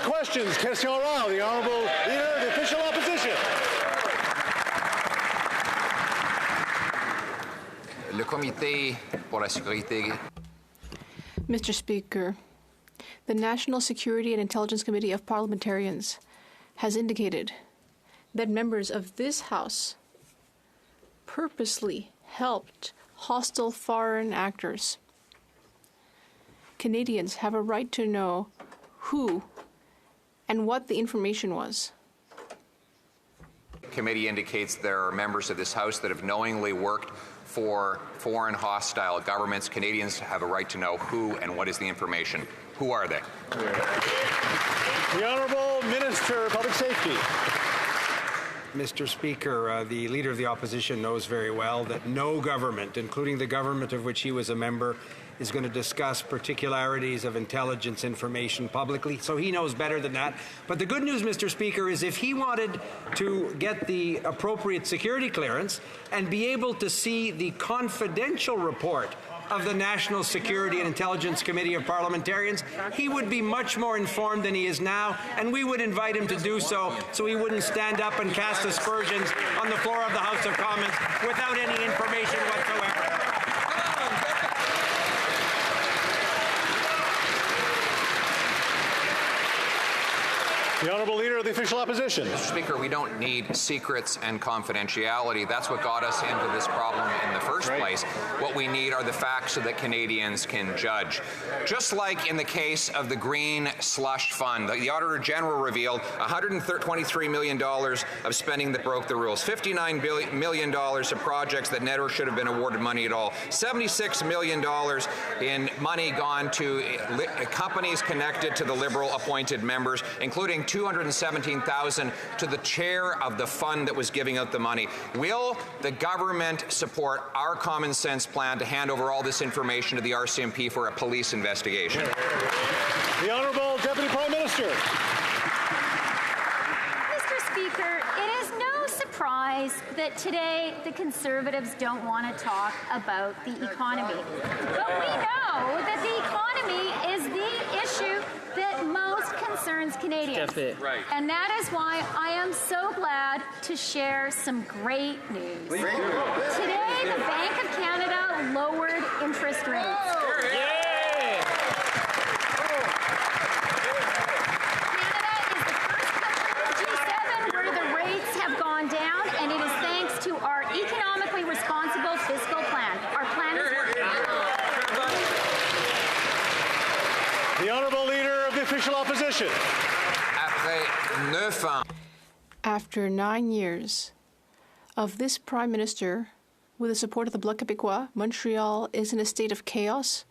questions. Question orale. The Honourable Leader of the Official Opposition. Le Comité pour la sécurité. Mr. Speaker, the National Security and Intelligence Committee of Parliamentarians has indicated that members of this House purposely helped hostile foreign actors. Canadians have a right to know who and what the information was. The committee indicates there are members of this House that have knowingly worked for foreign hostile governments. Canadians have a right to know who and what is the information. Who are they? The Honourable Minister of Public Safety. Mr. Speaker, the Leader of the Opposition knows very well that no government, including the government of which he was a member, is going to discuss particularities of intelligence information publicly, so he knows better than that. But the good news, Mr. Speaker, is if he wanted to get the appropriate security clearance and be able to see the confidential report of the National Security and Intelligence Committee of Parliamentarians, he would be much more informed than he is now, and we would invite him to do so he wouldn't stand up and cast aspersions on the floor of the House of Commons without any information whatsoever. The Honourable Leader of the Official Opposition. Mr. Speaker, we don't need secrets and confidentiality. That's what got us into this problem in the first place. What we need are the facts so that Canadians can judge. Just like in the case of the Green Slush Fund, the Auditor General revealed $123 million of spending that broke the rules, $59 million of projects that never should have been awarded money at all, $76 million in money gone to companies connected to the Liberal-appointed members, including $217,000 to the chair of the fund that was giving out the money. Will the government support our common sense plan to hand over all this information to the RCMP for a police investigation? The Honourable Deputy Prime Minister. Mr. Speaker, it is no surprise that today the Conservatives don't want to talk about the economy. But we know that the economy is the issue that most concerns Canadians. Right. And that is why I am so glad to share some great news. Today, the Bank of Canada lowered interest rates. Canada is the first country in the G7 where the rates have gone down, and it is thanks to our economically responsible fiscal plan. Our plan is working. The Honourable Leader of the Official Opposition. After 9 years of this Prime Minister, with the support of the Bloc Québécois, Montreal is in a state of chaos,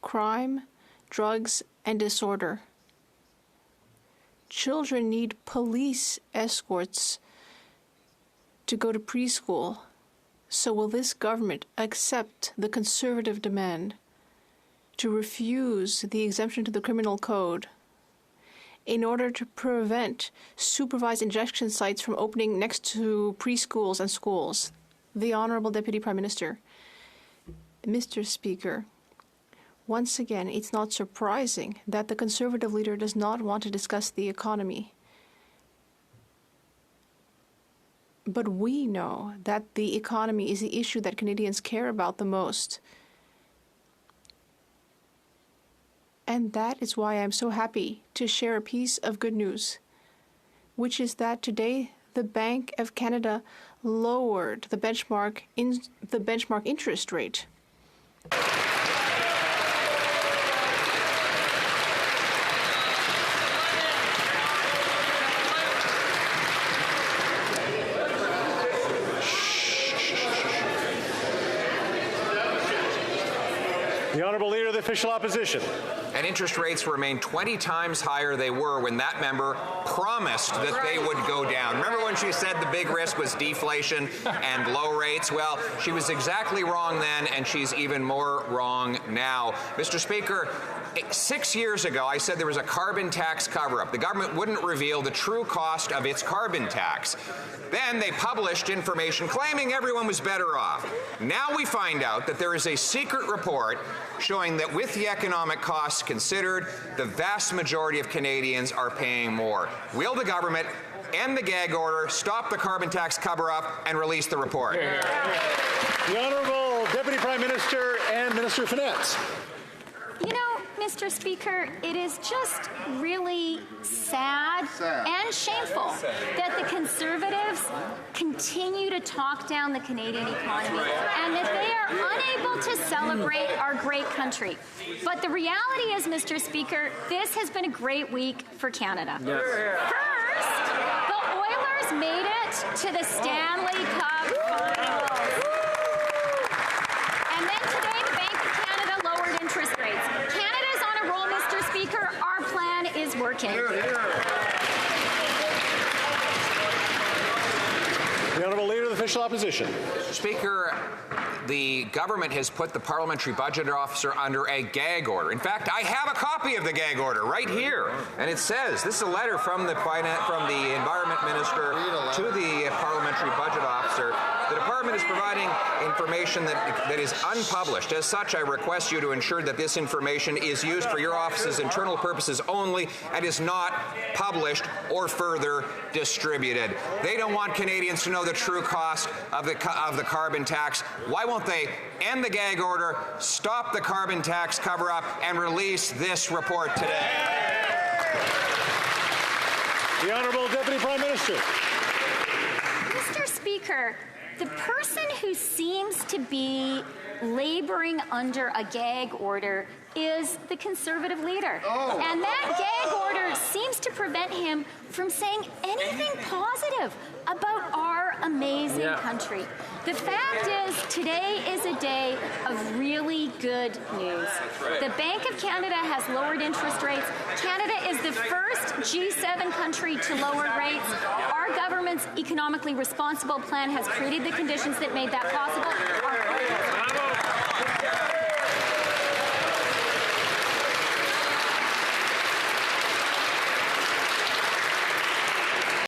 crime, drugs, and disorder. Children need police escorts to go to preschool. So will this government accept the Conservative demand to refuse the exemption to the Criminal Code in order to prevent supervised injection sites from opening next to preschools and schools? The Honourable Deputy Prime Minister. Mr. Speaker, once again, it's not surprising that the Conservative leader does not want to discuss the economy. But we know that the economy is the issue that Canadians care about the most. And that is why I'm so happy to share a piece of good news, which is that today the Bank of Canada lowered the benchmark interest rate. The Honourable Leader of the Official Opposition. And interest rates remain 20 times higher they were when that member promised that they would go down. Remember when she said the big risk was deflation and low rates? Well, she was exactly wrong then, and she's even more wrong now. Mr. Speaker, 6 years ago, I said there was a carbon tax cover-up. The government wouldn't reveal the true cost of its carbon tax. Then they published information claiming everyone was better off. Now we find out that there is a secret report showing that with the economic costs considered, the vast majority of Canadians are paying more. Will the government end the gag order, stop the carbon tax cover-up, and release the report? The Honourable Deputy Prime Minister and Minister of Finance. You know, Mr. Speaker, it is just really sad and shameful that the Conservatives continue to talk down the Canadian economy and that they are unable to celebrate our great country. But the reality is, Mr. Speaker, this has been a great week for Canada. First, the Oilers made it to the Stanley Cup Finals. And then today, the Bank of Canada lowered interest rates. Canada's on a roll, Mr. Speaker. Our plan is working. The Honourable Leader of the Official Opposition. Speaker, the government has put the parliamentary budget officer under a gag order. In fact, I have a copy of the gag order right here, and it says, this is a letter from the Environment Minister to the parliamentary budget officer. The department is providing information that is unpublished. As such, I request you to ensure that this information is used for your office's internal purposes only and is not published or further distributed. They don't want Canadians to know the true cost of the carbon tax. Why won't they end the gag order, stop the carbon tax cover-up, and release this report today? The Honourable Deputy Prime Minister. Mr. Speaker, the person who seems to be laboring under a gag order is the Conservative leader. And that gag order seems to prevent him from saying anything positive about our amazing country. The fact is, today is a day of really good news. The Bank of Canada has lowered interest rates. Canada is the first G7 country to lower rates. Our government's economically responsible plan has created the conditions that made that possible.